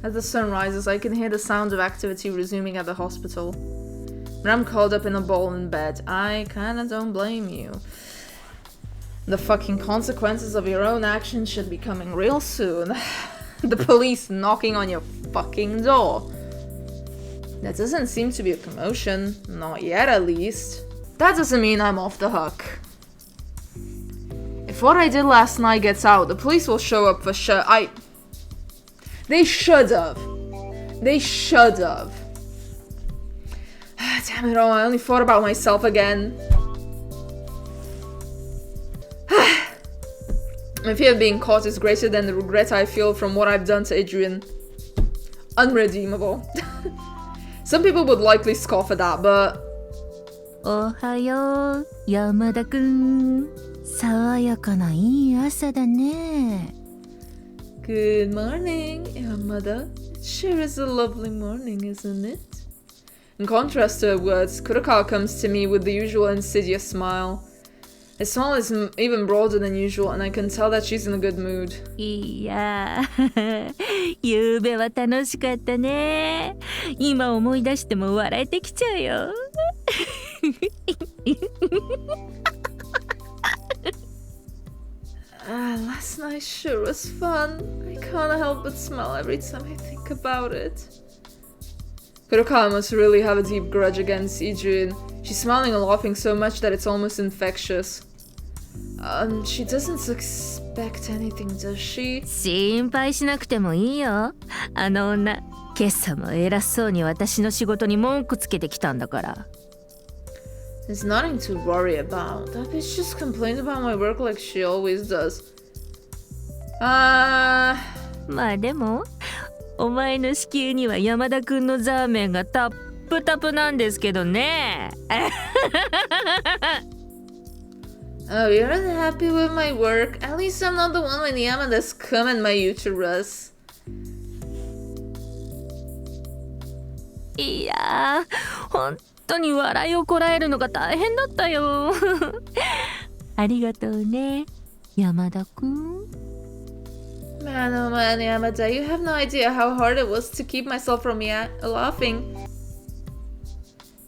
As the sun rises, I can hear the sound of activity resuming at the hospital. But I'm curled up in a ball in bed. I kinda don't blame you. The fucking consequences of your own actions should be coming real soon. The police knocking on your fucking door. There doesn't seem to be a commotion. Not yet, at least. That doesn't mean I'm off the hook. If what I did last night gets out, the police will show up for sure. They should have. They should have. Damn it all, I only thought about myself again. My fear of being caught is greater than the regret I feel from what I've done to Adrian. Unredeemable. Some people would likely scoff at that, but... Ohayo, Yamada-kun. 爽やかないい朝だね。Good morning, Yamada. It sure is a lovely morning, isn't it? In contrast to her words, Kurokawa comes to me with the usual insidious smile. His smile is even broader than usual, and I can tell that she's in a good mood. いや、ゆうべは楽しかったね。今思い出しても笑えてきちゃうよ。Last night sure was fun. I can't help but smile every time I think about it. Kurokawa must really have a deep grudge against Adrian. She's smiling and laughing so much that it's almost infectious. She doesn't suspect anything, does she? 心配しなくてもいいよ。あの女、今朝も偉そうに私の仕事に文句つけてきたんだから。There's nothing to worry about. That bitch just complains about my work like she always does. まあでも、お前の子宮には山田くんのザーメンがタップタプなんですけどね。Oh, you're unhappy with my work? At least I'm not the one with Yamada's cum in my uterus. いやー、本当に笑いをこらえるのが大変だったよ。ありがとうね、山田くん。Man, oh man, Yamada, you have no idea how hard it was to keep myself from laughing.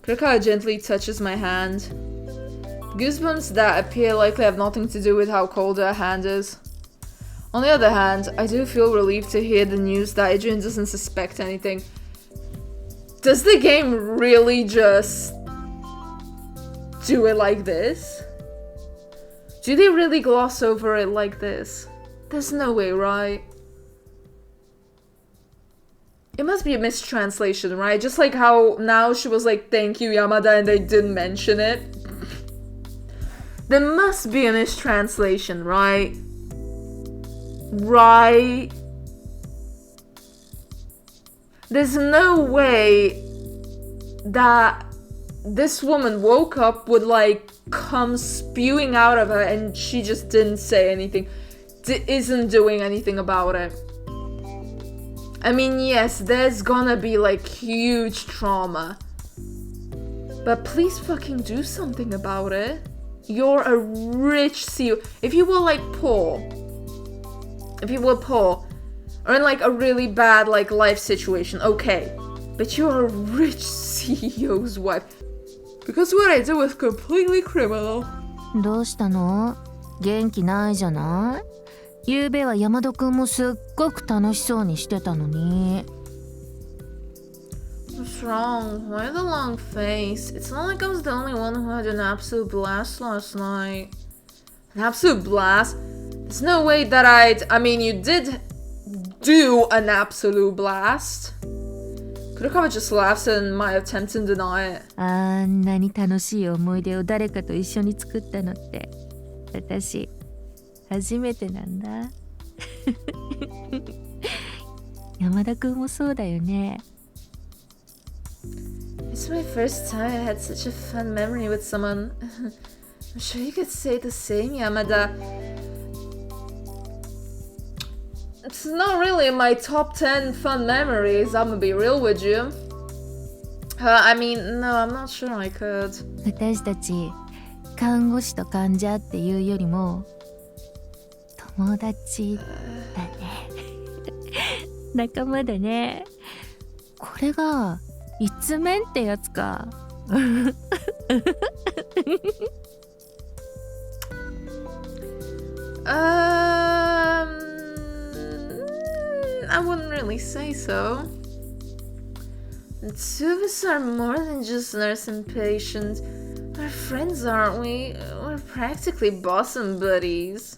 Kurokawa gently touches my hand. Goosebumps that appear likely have nothing to do with how cold her hand is. On the other hand, I do feel relieved to hear the news that Adrian doesn't suspect anything. Does the game really just do it like this? Do they really gloss over it like this? There's no way, right? It must be a mistranslation, right? Just like how now she was like, thank you, Yamada, and they didn't mention it. There must be a mistranslation, right? Right? There's no way that this woman woke up with like cum spewing out of her and she just didn't say anything. Isn't doing anything about it. I mean, yes, there's gonna be like huge trauma. But please fucking do something about it. You're a rich CEO. If you were like poor, or in like a really bad like life situation, okay. But you're a rich CEO's wife. Because what I did was completely criminal. どうしたの？元気ないじゃない？ゆうべは山田くんもすっごく楽しそうにしてたのに。What's wrong? Why the long face? It's not like I was the only one who had an absolute blast last night. An absolute blast? There's no way that I mean, you did do an absolute blast. Kurokawa just laughs at my attempt to deny it. あんなに楽しい思い出を誰かと一緒に作ったのって私初めてなんだ。山田くんもそうだよね。It's my first time I had such a fun memory with someone. I'm sure you could say the same, Yamada. It's not really in my top 10 fun memories, I'm gonna be real with you. I mean, no, I'm not sure I could. 私たち看護師と患者っていうよりも友達だね。仲間だね。これが一面ってやつか。I wouldn't really say so. The two of us are more than just nurse and patient. We're friends, aren't we? We're practically boss and buddies.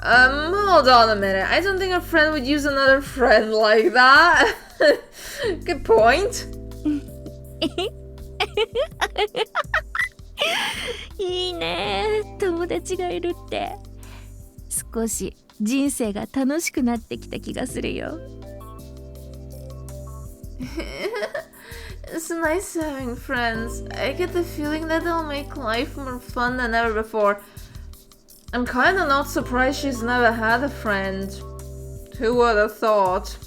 Hold on a minute. I don't think a friend would use another friend like that. Good point. いいね、友達がいるって。少し人生が楽しくなってきた気がするよ。It's nice having friends. I get the feeling that they'll make life more fun than ever before. I'm kinda not surprised she's never had a friend. Who would have thought?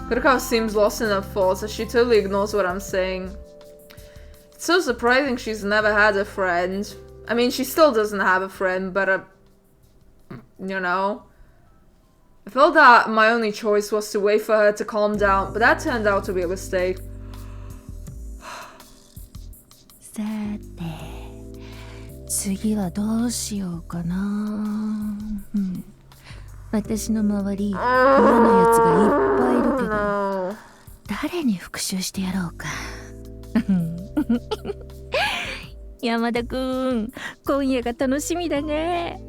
Kurokawa seems lost in her thoughts as she totally ignores what I'm saying. It's so surprising she's never had a friend. I mean, she still doesn't have a friend, but you know. I felt that my only choice was to wait for her to calm down, but that turned out to be a mistake. さて、次はどうしようかな。私の周り、嫌なやつがいっぱいいるけど、誰に復讐してやろうか。山田くん、今夜が楽しみだね。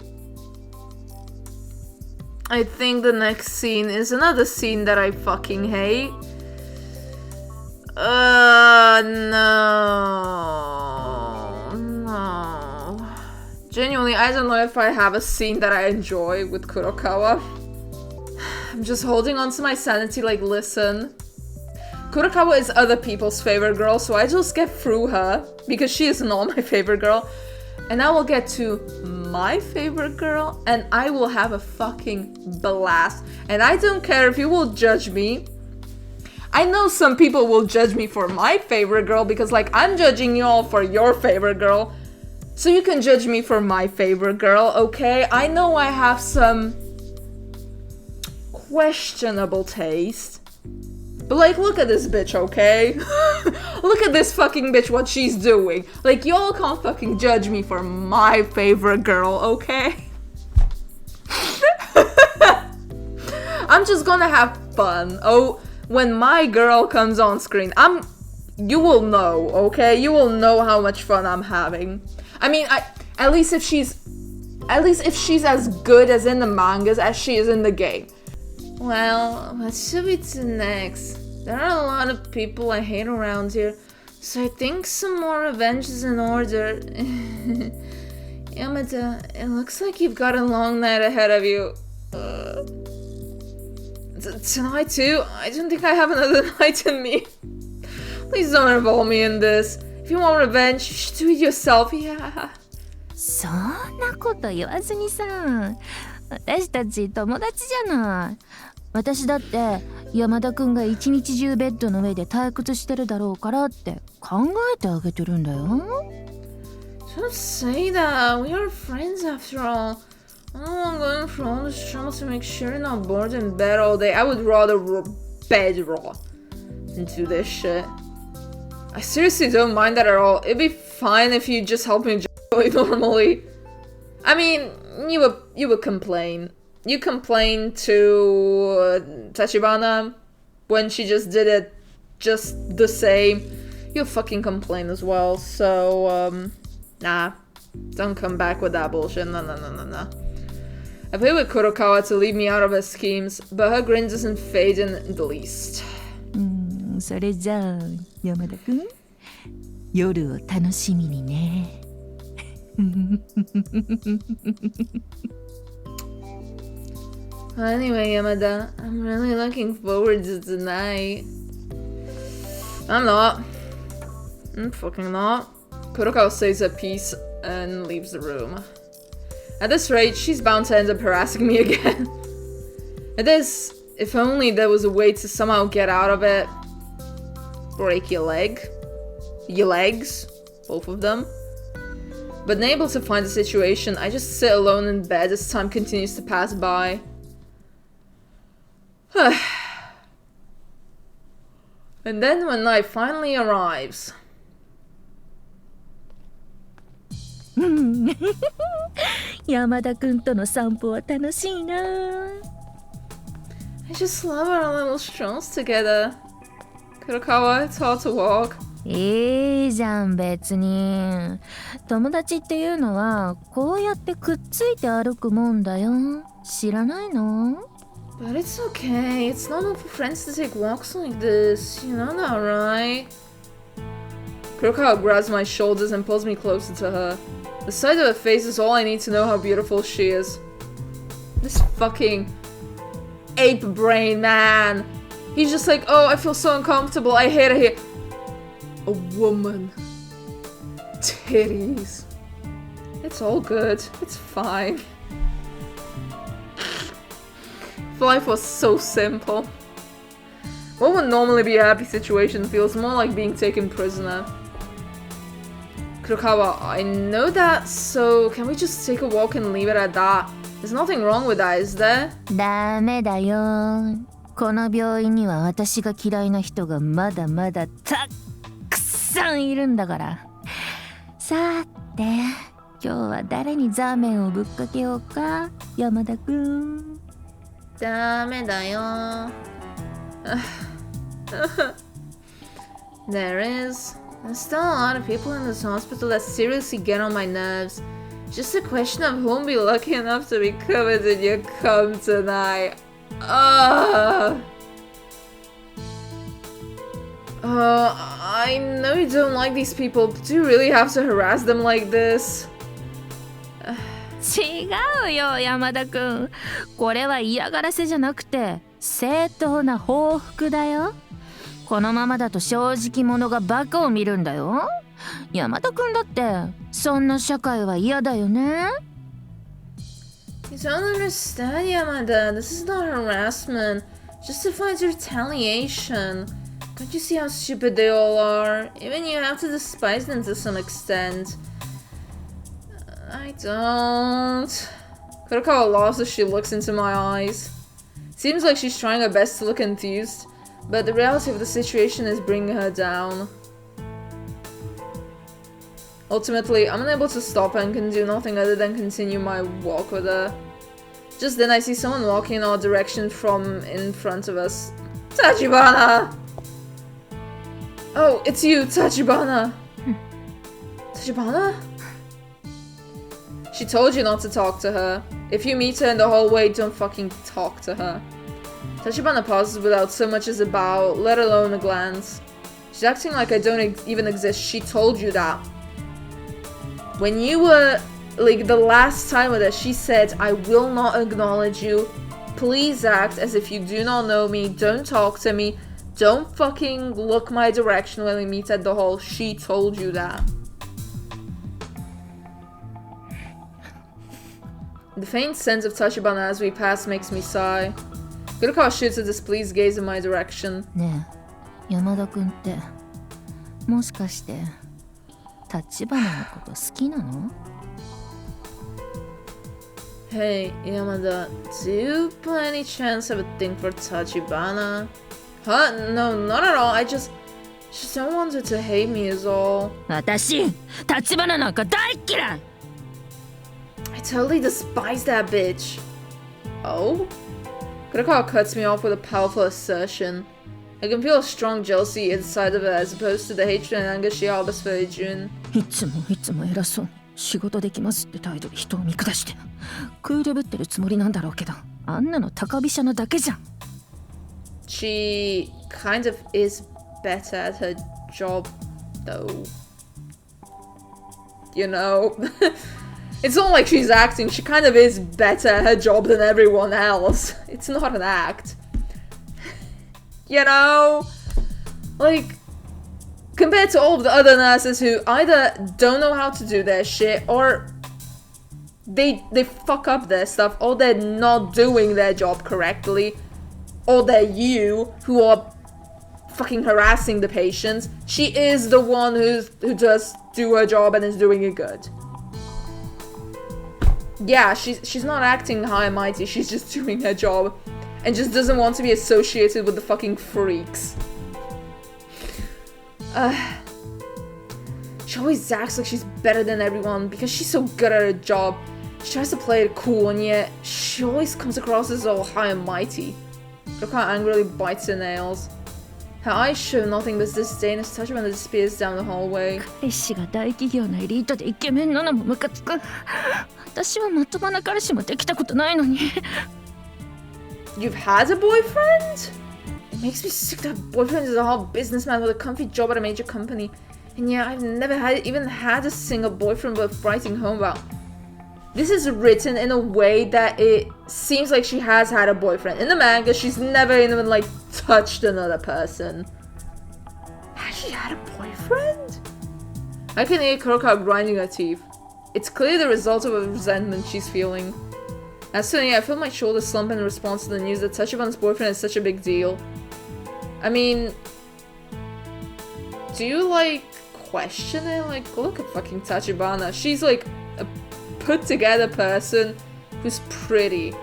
I think the next scene is another scene that I fucking hate. No. Genuinely, I don't know if I have a scene that I enjoy with Kurokawa. I'm just holding on to my sanity like, listen. Kurokawa is other people's favorite girl, so I just get through her, because she is not my favorite girl. And I will get to my favorite girl, and I will have a fucking blast. And I don't care if you will judge me. I know some people will judge me for my favorite girl, because like, I'm judging you all for your favorite girl. So you can judge me for my favorite girl, okay? I know I have some questionable taste. But like, look at this bitch, okay? Look at this fucking bitch, what she's doing. Like, y'all can't fucking judge me for my favorite girl, okay? I'm just gonna have fun. Oh, when my girl comes on screen, you will know, okay? You will know how much fun I'm having. I mean, at least if she's as good as in the mangas as she is in the game. Well, what should we do next? There are a lot of people I hate around here, so I think some more revenge is in order. Yamada, it looks like you've got a long night ahead of you. Tonight too? I don't think I have another night in me. Please don't involve me in this. If you want revenge, you should do it yourself, yeah. そんなこと言わずにさ、私たち友達じゃない。私だって山田くんが一日中ベッドの上で退屈してるだろうからって考えてあげてるんだよ。Don't say that. We are friends after all. I'm going through all this trouble to make sure you're not bored in bed all day. I would rather bed raw than do this shit. I seriously don't mind that at all. It'd be fine if you just help me enjoy normally. I mean, you would complain. You complained to Tachibana when she just did it just the same. You'll fucking complain as well, so, nah. Don't come back with that bullshit, no. I played with Kurokawa to leave me out of her schemes, but her grin doesn't fade in the least. それじゃあ、山田くん、夜を楽しみにね。Anyway, Yamada, I'm really looking forward to tonight. I'm not. I'm fucking not. Kurokawa says her piece and leaves the room. At this rate, she's bound to end up harassing me again. It is, if only there was a way to somehow get out of it. Break your leg. Your legs. Both of them. But unable to find a situation, I just sit alone in bed as time continues to pass by. And then when night finally arrives. 山田くんとの散歩は楽しいな。I just love our little strolls together. Kurokawa, it's hard to walk. いいじゃん別に。友達っていうのはこうやってくっついて歩くもんだよ。知らないの？ But it's okay. It's normal for friends to take walks like this. You know that, right? Kurokawa grabs my shoulders and pulls me closer to her. The sight of her face is all I need to know how beautiful she is. This fucking ape brain man. He's just like, oh, I feel so uncomfortable. I hate it here. A woman. Titties. It's all good. It's fine. If life was so simple. What would normally be a happy situation feels more like being taken prisoner. Kurokawa, I know that, so can we just take a walk and leave it at that? There's nothing wrong with that, is there? ダメだよ。この病院には私が嫌いな人がまだまだたくさんいるんだから。さて、今日は誰にザーメンをぶっかけようか、山田くん。ダメだよ。There is. There's still a lot of people in this hospital that seriously get on my nerves. Just a question of who'll be lucky enough to be covered in your cum tonight. I know you don't like these people, but do you really have to harass them like this? 違うよ山田くん。これは嫌がらせじゃなくて正当な報復だよ。このままだと正直者がバカを見るんだよ。山田くんだってそんな社会は嫌だよね。You don't understand, Yamada. This is not harassment. Justified retaliation. Can't you see how stupid they all are? Even you have to despise them to some extent. I don't. Kurokawa laughs as she looks into my eyes. Seems like she's trying her best to look enthused, but the reality of the situation is bringing her down. Ultimately, I'm unable to stop her and can do nothing other than continue my walk with her. Just then I see someone walking in our direction from in front of us. Tachibana! Oh, it's you, Tachibana! Tachibana? She told you not to talk to her. If you meet her in the hallway, don't fucking talk to her. Tachibana pauses without so much as a bow, let alone a glance. She's acting like I don't even exist. She told you that. When you were, like, the last time with her, she said, I will not acknowledge you. Please act as if you do not know me. Don't talk to me. Don't fucking look my direction when we meet at the hall. She told you that. The faint sense of Tachibana as we pass makes me sigh. Kurokawa shoots a displeased gaze in my direction. ねえ、山田くんってもしかして立花のこと好きなの？ Hey, Yamada, do you by any chance have a thing for Tachibana? Huh? No, not at all. I just don't want her to hate me is all. 私、立花なんか大嫌い。I totally despise that bitch. Oh? Kurokawa cuts me off with a powerful assertion. I can feel a strong jealousy inside of her as opposed to the hatred and anger she harbors for Jun. いつも偉そうに仕事できますって態度で人を見下してクールぶってるつもりなんだろうけど、あんなの高飛車なだけじゃん。She kind of is better at her job, though. You know? It's not like she's acting, she kind of is better at her job than everyone else. It's not an act. You know? Like, compared to all of the other nurses who either don't know how to do their shit or they fuck up their stuff, or they're not doing their job correctly, or they're you who are fucking harassing the patients. She is the one who does do her job and is doing it good. Yeah, she's not acting high and mighty, she's just doing her job. and just doesn't want to be associated with the fucking freaks. She always acts like she's better than everyone because she's so good at her job. She tries to play it cool, and yet she always comes across as all high and mighty. Kurokawa angrily bites her nails. Her eyes show nothing but disdain as Tachibana disappears down the hallway. 彼氏が大企業のエリートでイケメンなのもムカつく。私はまともな彼氏もできたことないのに。You've had a boyfriend? It makes me sick that boyfriend is a hot businessman with a comfy job at a major company. And yeah, I've never even had a single boyfriend worth writing home about. This is written in a way that it seems like she has had a boyfriend. In the manga, she's never even like touched another person. Has she had a boyfriend? I can hear Kurokawa grinding her teeth. It's clearly the result of a resentment she's feeling. As for me, I feel my shoulders slump in response to the news that Tachibana's boyfriend is such a big deal. I mean, do you like question it? Like, look at fucking Tachibana. She's like a put-together person who's pretty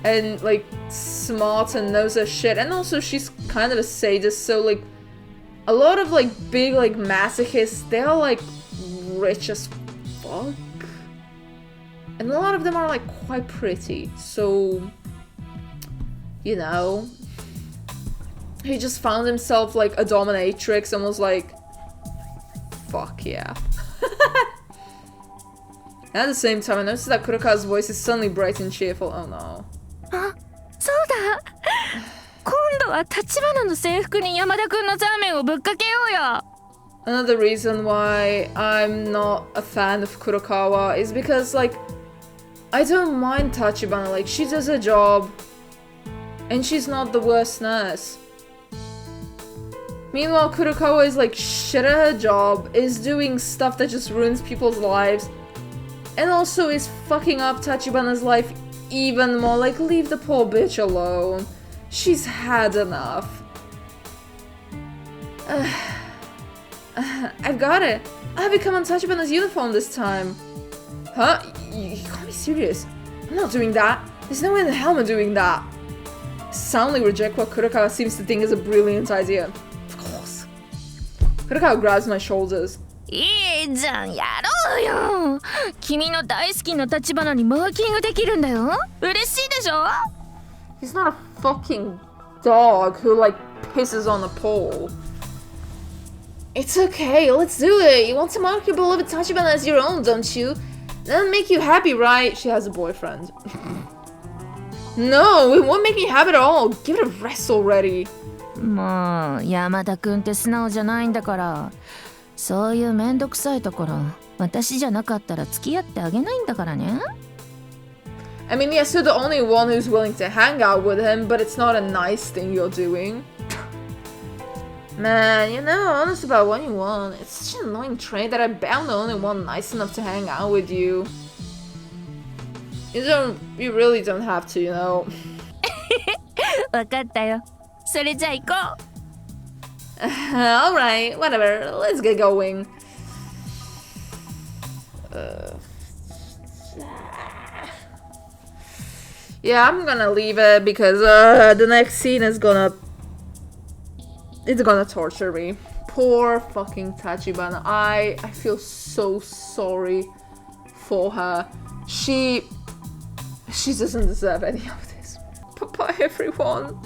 and like smart and knows her shit, and also she's kind of a sadist, so like a lot of like big like masochists, they're like rich as fuck, and a lot of them are like quite pretty, so you know, he just found himself like a dominatrix and was like, fuck yeah. At the same time, I noticed that Kurokawa's voice is suddenly bright and cheerful. Oh no. あ、そうだ。今度は立花の制服に山田くんのザーメンをぶっかけようよ。Another reason why I'm not a fan of Kurokawa is because, like, I don't mind Tachibana. Like, she does her job, and she's not the worst nurse. Meanwhile, Kurokawa is like shit at her job, is doing stuff that just ruins people's lives, and also is fucking up Tachibana's life even more. Like, leave the poor bitch alone. She's had enough. I've got it. I'll become on Tachibana's uniform this time. Huh? You can't be serious. I'm not doing that. There's no way in the hell I'm doing that. Soundly reject what Kurokawa seems to think is a brilliant idea. Of course. Kurokawa grabs my shoulders. いいじゃん、やろうよ。君の大好きな立花にマーキングできるんだよ。嬉しいでしょ？ He's not a fucking dog who like pisses on a pole. It's okay, let's do it. You want to mark your beloved Tachibana as your own, don't you? That'll make you happy, right? She has a boyfriend. No, it won't make me happy at all. Give it a rest already. もう山田くんって素直じゃないんだから。そういうめんどくさいところ、私じゃなかったら付き合ってあげないんだからね。I mean, yes, you're the only one who's willing to hang out with him, but it's not a nice thing you're doing. Man, you're never honest about what you want. It's such an annoying trait that I bet I'm the only one nice enough to hang out with you. You really don't have to, you know. わかったよ。それじゃあ行こう。Alright, whatever, let's get going. Yeah, I'm gonna leave it because the next scene is gonna torture me. Poor fucking Tachibana. I feel so sorry for her. She doesn't deserve any of this. Bye-bye, everyone.